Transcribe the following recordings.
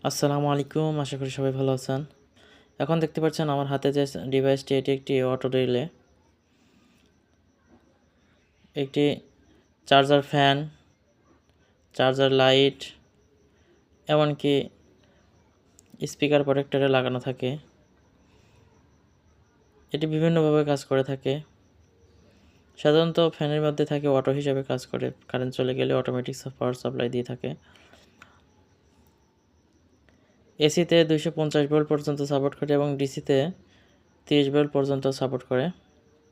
আসসালামু আলাইকুম, আশা করি সবাই ভালো আছেন। এখন দেখতে পাচ্ছেন আমার হাতে যে ডিভাইসটি, এটি একটি অটো রিলে, একটি চার্জার ফ্যান, চার্জার লাইট, এমনকি স্পিকার প্রোটেক্টরে লাগানো থাকে। এটি বিভিন্নভাবে কাজ করে থাকে। সাধারণত ফ্যানের মধ্যে থাকে অটো হিসাবে কাজ করে, কারেন্ট চলে গেলে অটোমেটিক পাওয়ার সাপ্লাই দিয়ে থাকে। এসিতে 250 ভোল্ট পর্যন্ত সাপোর্ট করে এবং ডিসিতে 30 ভোল্ট পর্যন্ত সাপোর্ট করে।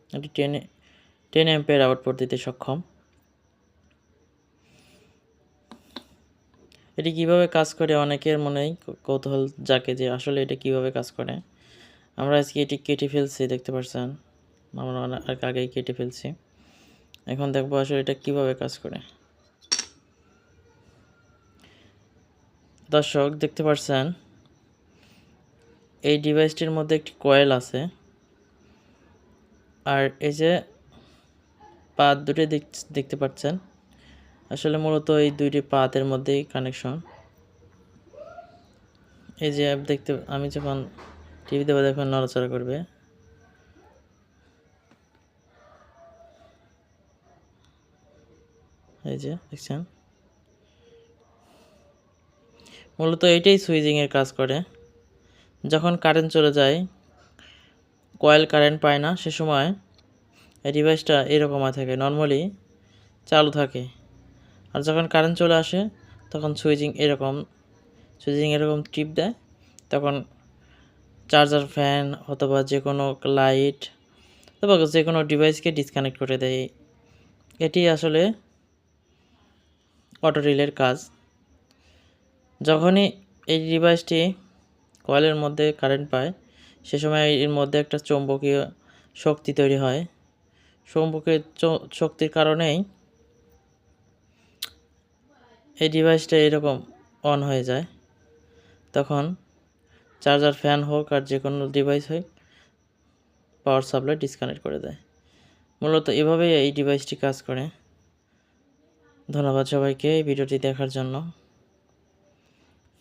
এটি 10 অ্যাম্পিয়ার আউটপুট দিতে সক্ষম। এটি কিভাবে কাজ করে অনেকের মনেই কৌতূহল জাগে যে আসলে এটা কিভাবে কাজ করে। আমরা আজকে এটি কেটে ফেলছি, দেখতে পাচ্ছেন আমরা অনেক আগেই কেটে ফেলছি। এখন দেখবো আসলে এটা কিভাবে কাজ করে। দর্শক দেখতে পাচ্ছেন এই ডিভাইসটির মধ্যে একটি কয়েল আছে, আর এই যে পাত দুটি দেখতে পাচ্ছেন, আসলে মূলত এই দুইটি পাতের মধ্যেই কানেকশন। এই যে আমি যখন টিভিতে দেখবেন নড়াচড়া করবে, এই যে দেখছেন, মূলত এইটাই সুইচিংয়ের কাজ করে। যখন কারেন্ট চলে যায়, কয়েল কারেন্ট পায় না, সে সময় এই ডিভাইসটা এরকম থাকে, নর্মালি চালু থাকে। আর যখন কারেন্ট চলে আসে তখন সুইচিং এরকম টিপ দেয়, তখন চার্জার ফ্যান অথবা যে কোনো লাইট অথবা যে কোনো ডিভাইসকে ডিসকানেক্ট করে দেয়। এটি আসলে অটো রিলের কাজ। যখনই এই ডিভাইসটি কয়েলের মধ্যে কারেন্ট পায়, সে সময় এর মধ্যে একটা চৌম্বকীয় শক্তি তৈরি হয়। চৌম্বকীয় শক্তির কারণেই এই ডিভাইসটা এরকম অন হয়ে যায়। তখন চার্জার ফ্যান হোক আর যে কোনো ডিভাইস হোক, পাওয়ার সাপ্লাই ডিসকানেক্ট করে দেয়। মূলত এভাবেই এই ডিভাইসটি কাজ করে। ধন্যবাদ সবাইকে এই ভিডিওটি দেখার জন্য।